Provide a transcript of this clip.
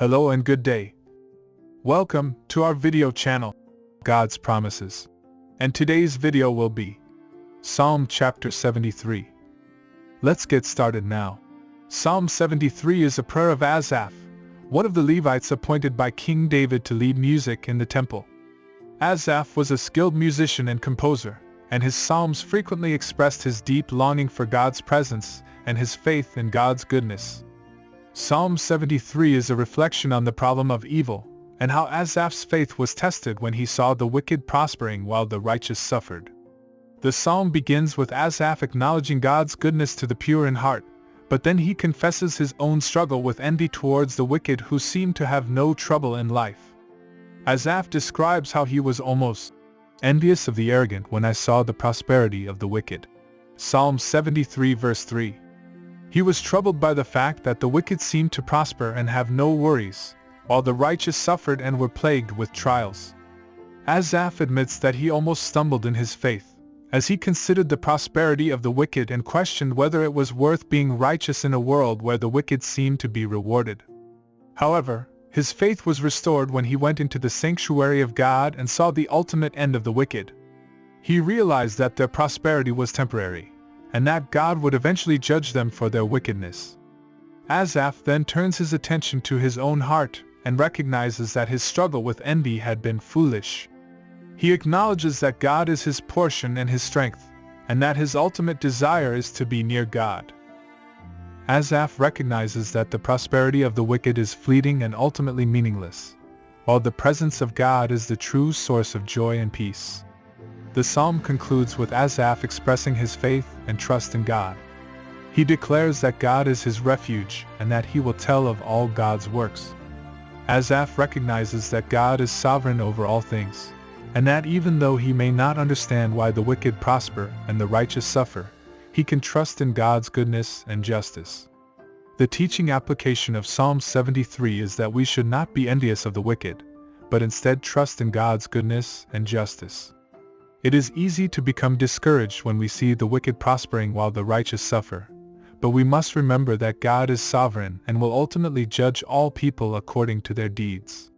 Hello and good day. Welcome to our video channel, God's Promises. And today's video will be Psalm chapter 73. Let's get started now. Psalm 73 is a prayer of Asaph, one of the Levites appointed by King David to lead music in the temple. Asaph was a skilled musician and composer, and his psalms frequently expressed his deep longing for God's presence and his faith in God's goodness. Psalm 73 is a reflection on the problem of evil, and how Asaph's faith was tested when he saw the wicked prospering while the righteous suffered. The psalm begins with Asaph acknowledging God's goodness to the pure in heart, but then he confesses his own struggle with envy towards the wicked who seem to have no trouble in life. Asaph describes how he was almost envious of the arrogant when I saw the prosperity of the wicked. Psalm 73 verse 3. He was troubled by the fact that the wicked seemed to prosper and have no worries, while the righteous suffered and were plagued with trials. Asaph admits that he almost stumbled in his faith, as he considered the prosperity of the wicked and questioned whether it was worth being righteous in a world where the wicked seemed to be rewarded. However, his faith was restored when he went into the sanctuary of God and saw the ultimate end of the wicked. He realized that their prosperity was temporary, and that God would eventually judge them for their wickedness. Asaph then turns his attention to his own heart and recognizes that his struggle with envy had been foolish. He acknowledges that God is his portion and his strength, and that his ultimate desire is to be near God. Asaph recognizes that the prosperity of the wicked is fleeting and ultimately meaningless, while the presence of God is the true source of joy and peace. The psalm concludes with Asaph expressing his faith and trust in God. He declares that God is his refuge and that he will tell of all God's works. Asaph recognizes that God is sovereign over all things, and that even though he may not understand why the wicked prosper and the righteous suffer, he can trust in God's goodness and justice. The teaching application of Psalm 73 is that we should not be envious of the wicked, but instead trust in God's goodness and justice. It is easy to become discouraged when we see the wicked prospering while the righteous suffer, but we must remember that God is sovereign and will ultimately judge all people according to their deeds.